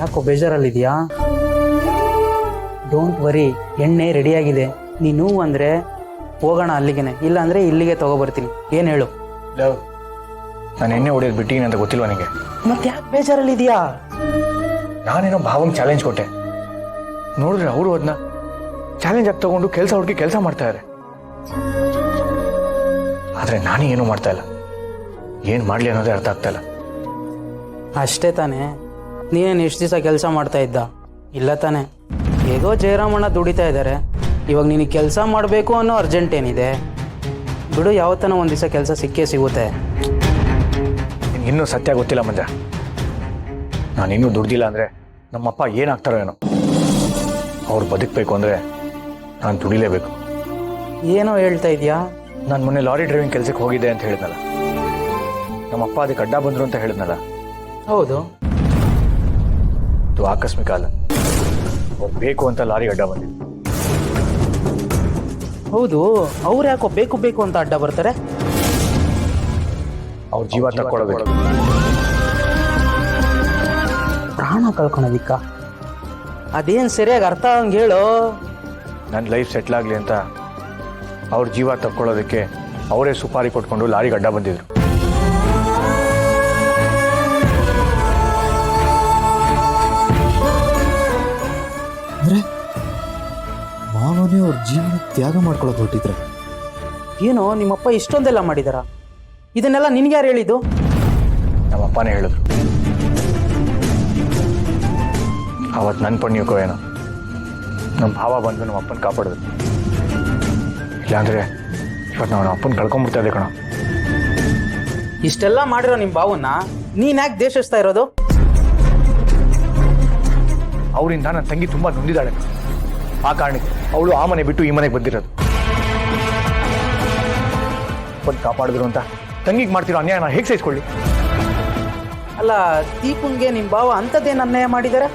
ಯಾಕೋ ಬೇಜಾರಲ್ಲಿದೆಯಾ? Don't worry, ಎಣ್ಣೆ ರೆಡಿಯಾಗಿದೆ. ನೀನು ಅಂದರೆ ಹೋಗೋಣ ಅಲ್ಲಿಗೆ, ಇಲ್ಲ ಅಂದರೆ ಇಲ್ಲಿಗೆ ತಗೋಬರ್ತೀನಿ. ಏನು ಹೇಳು? ಲವ್, ನಾನು ಎಣ್ಣೆ ಹೊಡೆಯೋದು ಬಿಟ್ಟಿದ್ದೀನಿ ಅಂತ ಗೊತ್ತಿಲ್ವ ನಿನಗೆ? ಮತ್ತೆ ಯಾಕೆ ಬೇಜಾರಲ್ಲಿದೆಯಾ? ನಾನೇನೋ ಭಾವಂಗೆ ಚಾಲೆಂಜ್ ಕೊಟ್ಟೆ, ನೋಡಿದ್ರೆ ಅವರು ಅದನ್ನ ಚಾಲೆಂಜ್ ಆಗಿ ತಗೊಂಡು ಹುಡುಕಿ ಕೆಲಸ ಮಾಡ್ತಾ ಇದ್ದಾರೆ. ಆದರೆ ನಾನೇ ಏನೂ ಮಾಡ್ತಾ ಇಲ್ಲ. ಏನು ಮಾಡಲಿ ಅನ್ನೋದೇ ಅರ್ಥ ಆಗ್ತಾ ಇಲ್ಲ. ಅಷ್ಟೇ ತಾನೇ? ನೀನೇನು ಎಷ್ಟು ದಿವಸ ಕೆಲಸ ಮಾಡ್ತಾ ಇದ್ದ? ಇಲ್ಲ ತಾನೇ? ಹೇಗೋ ಜಯರಾಮಣ್ಣ ದುಡಿತಾ ಇದ್ದಾರೆ, ಇವಾಗ ನಿನಗೆ ಕೆಲಸ ಮಾಡಬೇಕು ಅನ್ನೋ ಅರ್ಜೆಂಟ್ ಏನಿದೆ? ಬಿಡು, ಯಾವತ್ತನ ಒಂದು ದಿವಸ ಕೆಲಸ ಸಿಕ್ಕೇ ಸಿಗುತ್ತೆ. ನಿನ್ಗೆ ಇನ್ನೂ ಸತ್ಯ ಗೊತ್ತಿಲ್ಲ ಮಂಜ. ನಾನು ಇನ್ನೂ ದುಡ್ದಿಲ್ಲ ಅಂದರೆ ನಮ್ಮಪ್ಪ ಏನಾಗ್ತಾರೋ ಏನೋ. ಅವ್ರು ಬದುಕಬೇಕು ಅಂದರೆ ನಾನು ದುಡಿಲೇಬೇಕು. ಏನೋ ಹೇಳ್ತಾ ಇದೆಯಾ? ನಾನು ಮೊನ್ನೆ ಲಾರಿ ಡ್ರೈವಿಂಗ್ ಕೆಲಸಕ್ಕೆ ಹೋಗಿದ್ದೆ ಅಂತ ಹೇಳಿದ್ನಲ್ಲ, ನಮ್ಮಪ್ಪ ಅದಕ್ಕೆ ಅಡ್ಡ ಬಂದರು ಅಂತ ಹೇಳಿದ್ನಲ್ಲ. ಹೌದು. ಇದು ಆಕಸ್ಮಿಕ ಅಲ್ಲ, ಅವ್ರು ಬೇಕು ಅಂತ ಲಾರಿ ಅಡ್ಡ ಬಂದಿದ್ದು. ಹೌದು, ಅವ್ರು ಯಾಕೋ ಬೇಕು ಬೇಕು ಅಂತ ಅಡ್ಡ ಬರ್ತಾರೆ? ಅವ್ರ ಜೀವ ತಕ್ಕೊಳ್ಳೋದಕ್ಕೆ. ಪ್ರಾಣ ಕಳ್ಕೊಳೋದಿಕ್ಕ? ಅದೇನು ಸರಿಯಾಗಿ ಅರ್ಥ ಹಂಗೆ ಹೇಳು. ನನ್ನ ಲೈಫ್ ಸೆಟ್ಲ್ ಆಗಲಿ ಅಂತ ಅವ್ರ ಜೀವ ತಕ್ಕೊಳ್ಳೋದಕ್ಕೆ ಅವರೇ ಸುಪಾರಿ ಕೊಟ್ಕೊಂಡು ಲಾರಿಗೆ ಅಡ್ಡ ಬಂದಿದ್ರು. ಅಂದ್ರೆ ಮಾವನೇ ಅವ್ರ ಜೀವನ ತ್ಯಾಗ ಮಾಡ್ಕೊಳ್ಳೋದು ಹೊರಟಿದ್ರೆ? ಏನೋ ನಿಮ್ಮಪ್ಪ ಇಷ್ಟೊಂದೆಲ್ಲ ಮಾಡಿದಾರ? ಇದನ್ನೆಲ್ಲ ನಿನ್ಗೆ ಯಾರು ಹೇಳಿದ್ದು? ನಮ್ಮಪ್ಪನೇ ಹೇಳಿದ್ರು. ಅವತ್ತು ನನ್ನ ಪುಣ್ಯಕ್ಕೋ ಏನೋ ನಮ್ಮ ಭಾವ ಬಂದು ನಮ್ಮ ಅಪ್ಪನ ಕಾಪಾಡಿದ್ರು. ಇಲ್ಲಾಂದರೆ ಇವತ್ತು ನಾವು ನಮ್ಮ ಅಪ್ಪನ ಕಳ್ಕೊಂಡ್ಬಿಡ್ತಾ ಇದ್ದೆ ಕಣ. ಇಷ್ಟೆಲ್ಲ ಮಾಡಿರೋ ನಿಮ್ಮ ಭಾವನ್ನ ನೀನ್ ಯಾಕೆ ದೇಶಿಸ್ತಾ ಇರೋದು? ಅವರಿಂದ ನನ್ನ ತಂಗಿ ತುಂಬ ನೊಂದಿದ್ದಾಳೆ. ಆ ಕಾರಣಕ್ಕೆ ಅವಳು ಆ ಮನೆ ಬಿಟ್ಟು ಈ ಮನೆಗೆ ಬಂದಿರೋದು. ಅಪ್ಪನ ಕಾಪಾಡಿದ್ರು ಅಂತ ತಂಗಿಗೆ ಮಾಡ್ತಿರೋ ಅನ್ಯಾಯ ನಾನು ಹೇಗೆ ಸಹಿಸ್ಕೊಳ್ಳಿ? ಅಲ್ಲ, ದೀಪನ್ಗೆ ನಿಮ್ಮ ಭಾವ ಅಂಥದ್ದೇನು ಅನ್ಯಾಯ ಮಾಡಿದಾರೆ?